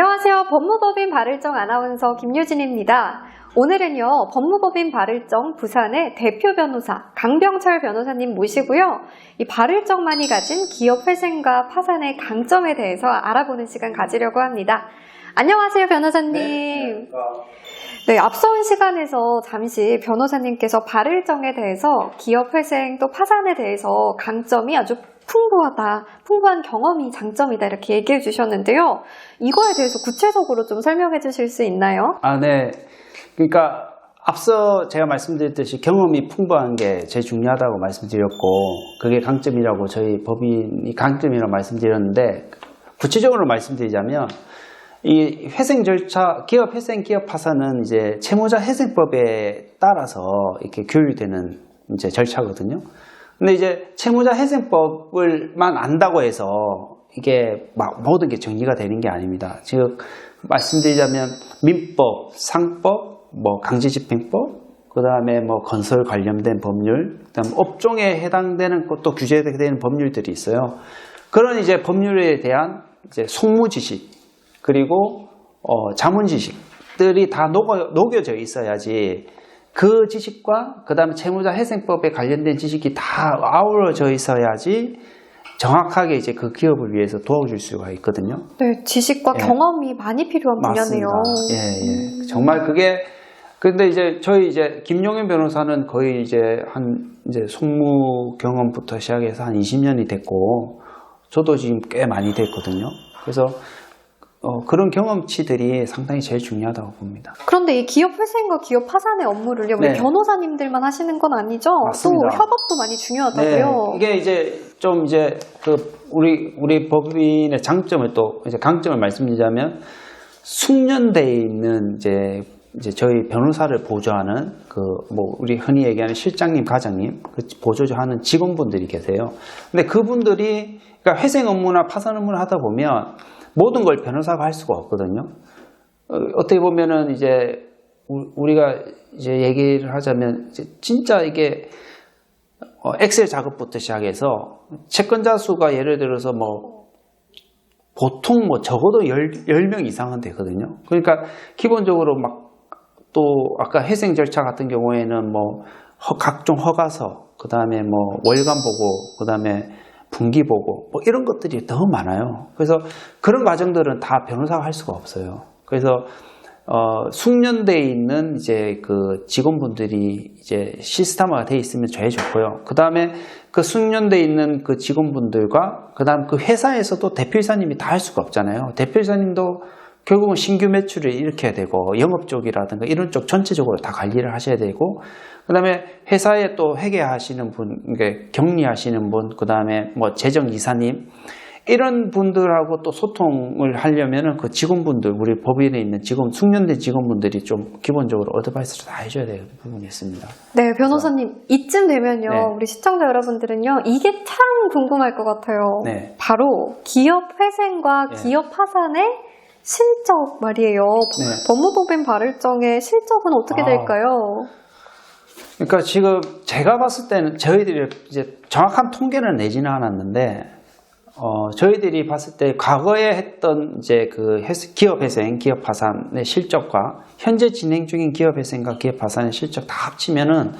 안녕하세요. 법무법인 발을정 아나운서 김유진입니다. 오늘은요, 법무법인 발을정 부산의 대표 변호사 강병철 변호사님 모시고요. 이 발을정만이 가진 기업 회생과 파산의 강점에 대해서 알아보는 시간 가지려고 합니다. 안녕하세요, 변호사님. 네, 앞선 시간에서 잠시 변호사님께서 발을정에 대해서 기업 회생 또 파산에 대해서 강점이 아주 풍부한 경험이 장점이다 이렇게 얘기해 주셨는데요. 이거에 대해서 구체적으로 좀 설명해 주실 수 있나요? 네. 그러니까 앞서 제가 말씀드렸듯이 경험이 풍부한 게 제일 중요하다고 말씀드렸고 그게 강점이라고 저희 법인이 강점이라고 말씀드렸는데 구체적으로 말씀드리자면 이 회생 절차, 기업 회생, 기업 파산은 이제 채무자 회생법에 따라서 이렇게 규율되는 이제 절차거든요. 근데 이제 채무자 회생법을만 안다고 해서 이게 막 모든 게 정리가 되는 게 아닙니다. 즉 말씀드리자면 민법, 상법, 강제집행법, 그 다음에 건설 관련된 법률, 그다음 업종에 해당되는 것도 규제되는 법률들이 있어요. 그런 이제 법률에 대한 이제 속무 지식 그리고 자문 지식들이 다 녹여져 있어야지. 그 지식과 그 다음에 채무자 회생법에 관련된 지식이 다 아우러져 있어야지 정확하게 이제 그 기업을 위해서 도와줄 수가 있거든요. 네, 지식과 경험이 많이 필요한 분야네요. 예. 정말 그게 근데 이제 저희 이제 김용현 변호사는 거의 이제 속무 경험부터 시작해서 한 20년이 됐고 저도 지금 꽤 많이 됐거든요. 그래서 그런 경험치들이 상당히 제일 중요하다고 봅니다. 그런데 이 기업 회생과 기업 파산의 업무를요, 우리 변호사님들만 하시는 건 아니죠? 맞습니다. 또 협업도 많이 중요하다고요. 네, 이게 이제 좀 이제 우리 법인의 장점을 또 이제 강점을 말씀드리자면 숙련되어 있는 이제 저희 변호사를 보조하는 우리 흔히 얘기하는 실장님, 과장님, 보조하는 직원분들이 계세요. 근데 그분들이 그러니까 회생 업무나 파산 업무를 하다 보면 모든 걸 변호사가 할 수가 없거든요. 어떻게 보면은 이제 우리가 이제 얘기를 하자면 진짜 이게 엑셀 작업부터 시작해서 채권자 수가 예를 들어서 보통 적어도 10명 이상은 되거든요. 그러니까 기본적으로 또 아까 회생 절차 같은 경우에는 각종 허가서, 그 다음에 월간 보고, 그 다음에 분기 보고 이런 것들이 너무 많아요. 그래서 그런 과정들은 다 변호사가 할 수가 없어요. 그래서 숙련되어 있는 이제 그 직원분들이 이제 시스템화가 되어 있으면 제일 좋고요. 그 다음에 그 숙련되어 있는 그 직원분들과 그 다음 그 회사에서도 대표이사님이 다 할 수가 없잖아요. 대표이사님도 결국은 신규 매출을 일으켜야 되고 영업 쪽이라든가 이런 쪽 전체적으로 다 관리를 하셔야 되고 그 다음에 회사에 또 회계하시는 분, 격리하시는 분, 그 다음에 재정이사님 이런 분들하고 또 소통을 하려면은 그 직원분들, 우리 법인에 있는 숙련된 직원분들이 좀 기본적으로 어드바이스를 다 해줘야 되는 부분이 있습니다. 네, 변호사님 이쯤 되면요, 네. 우리 시청자 여러분들은요 이게 참 궁금할 것 같아요. 네. 바로 기업 회생과 기업 파산의 실적 말이에요. 네. 법무법인 발을정의 실적은 어떻게 될까요? 그러니까 지금 제가 봤을 때는 저희들이 이제 정확한 통계는 내지는 않았는데, 저희들이 봤을 때 과거에 했던 이제 그 기업 회생, 기업 파산의 실적과 현재 진행 중인 기업 회생과 기업 파산의 실적 다 합치면은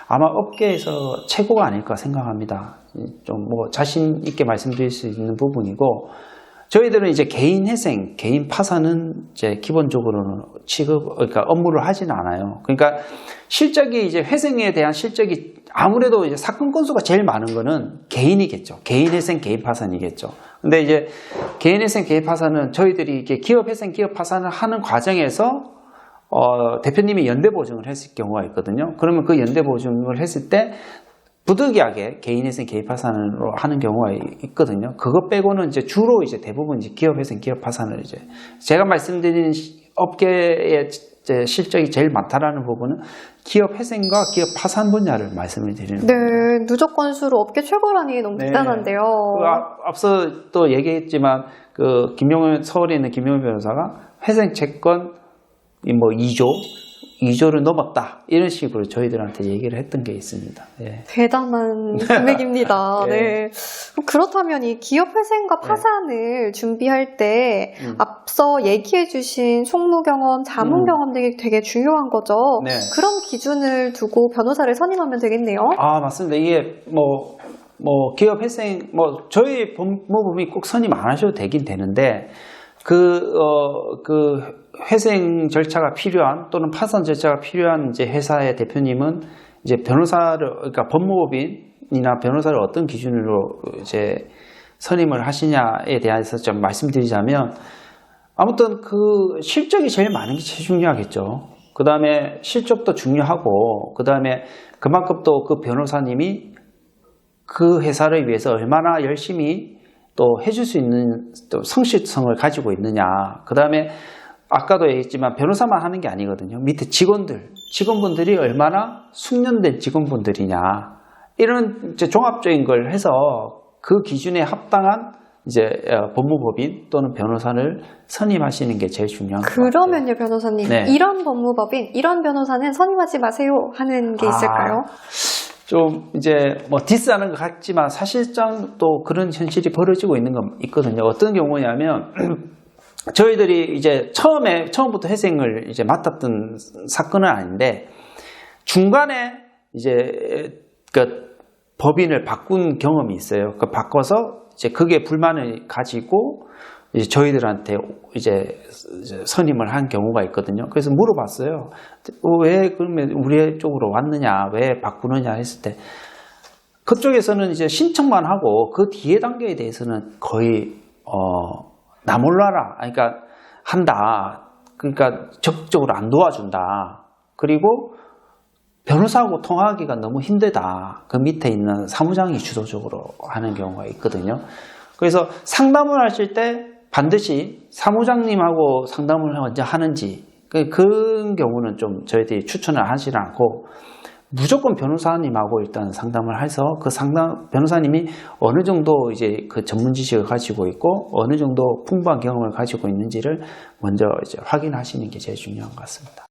아마 업계에서 최고가 아닐까 생각합니다. 좀 자신 있게 말씀드릴 수 있는 부분이고, 저희들은 이제 개인 회생, 개인 파산은 이제 기본적으로는 그러니까 업무를 하지는 않아요. 그러니까 실적이 이제 회생에 대한 실적이 아무래도 이제 사건 건수가 제일 많은 거는 개인이겠죠. 개인 회생, 개인 파산이겠죠. 근데 이제 개인 회생, 개인 파산은 저희들이 이렇게 기업 회생, 기업 파산을 하는 과정에서 대표님이 연대 보증을 했을 경우가 있거든요. 그러면 그 연대 보증을 했을 때 부득이하게 개인 회생, 개인 파산으로 하는 경우가 있거든요. 그것 빼고는 이제 주로 이제 대부분 이제 기업 회생, 기업 파산을 이제 제가 말씀드린 업계의 이제 실적이 제일 많다라는 부분은 기업 회생과 기업 파산 분야를 말씀을 드리는 겁니다. 네, 누적 건수로 업계 최고라니 너무 대단한데요. 앞서 또 얘기했지만 서울에 있는 김용현 변호사가 회생 채권 2조 2조를 넘었다. 이런 식으로 저희들한테 얘기를 했던 게 있습니다. 예. 대단한 금액입니다. 예. 네. 그렇다면 이 기업 회생과 파산을 준비할 때 앞서 얘기해주신 총무 경험, 자문 경험 등이 되게 중요한 거죠. 네. 그런 기준을 두고 변호사를 선임하면 되겠네요. 아, 맞습니다. 이게 기업 회생, 저희 법무부이 꼭 선임 안 하셔도 되긴 되는데, 그 회생 절차가 필요한 또는 파산 절차가 필요한 이제 회사의 대표님은 이제 그러니까 법무법인이나 변호사를 어떤 기준으로 이제 선임을 하시냐에 대해서 좀 말씀드리자면, 아무튼 그 실적이 제일 많은 게 제일 중요하겠죠. 그 다음에 실적도 중요하고, 그 다음에 그만큼 또 그 변호사님이 그 회사를 위해서 얼마나 열심히 또 해줄 수 있는 또 성실성을 가지고 있느냐. 그 다음에 아까도 얘기했지만 변호사만 하는 게 아니거든요. 밑에 직원분들이 얼마나 숙련된 직원분들이냐. 이런 이제 종합적인 걸 해서 그 기준에 합당한 이제 법무법인 또는 변호사를 선임하시는 게 제일 중요한 것 같아요. 그러면요, 변호사님. 네. 이런 법무법인, 이런 변호사는 선임하지 마세요 하는 게 있을까요? 좀 이제 디스하는 것 같지만 사실상 또 그런 현실이 벌어지고 있는 건 있거든요. 어떤 경우냐면 저희들이 이제 처음부터 회생을 이제 맡았던 사건은 아닌데 중간에 이제 그 법인을 바꾼 경험이 있어요. 그 바꿔서 이제 그게 불만을 가지고 이제 저희들한테 이제 선임을 한 경우가 있거든요. 그래서 물어봤어요. 왜 그러면 우리 쪽으로 왔느냐, 왜 바꾸느냐 했을 때 그쪽에서는 이제 신청만 하고 그 뒤에 단계에 대해서는 거의 나 몰라라, 그러니까 한다. 그러니까 적극적으로 안 도와준다. 그리고 변호사하고 통화하기가 너무 힘들다. 그 밑에 있는 사무장이 주도적으로 하는 경우가 있거든요. 그래서 상담을 하실 때 반드시 사무장님하고 상담을 먼저 하는지, 그런 경우는 좀 저희들이 추천을 하지 않고 무조건 변호사님하고 일단 상담을 해서 그 변호사님이 어느 정도 이제 그 전문 지식을 가지고 있고 어느 정도 풍부한 경험을 가지고 있는지를 먼저 이제 확인하시는 게 제일 중요한 것 같습니다.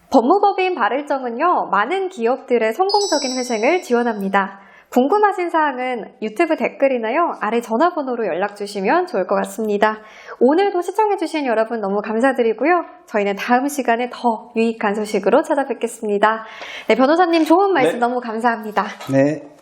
법무법인 발을정은요, 많은 기업들의 성공적인 회생을 지원합니다. 궁금하신 사항은 유튜브 댓글이나요, 아래 전화번호로 연락 주시면 좋을 것 같습니다. 오늘도 시청해주신 여러분 너무 감사드리고요. 저희는 다음 시간에 더 유익한 소식으로 찾아뵙겠습니다. 네, 변호사님 좋은 말씀 네. 너무 감사합니다. 네.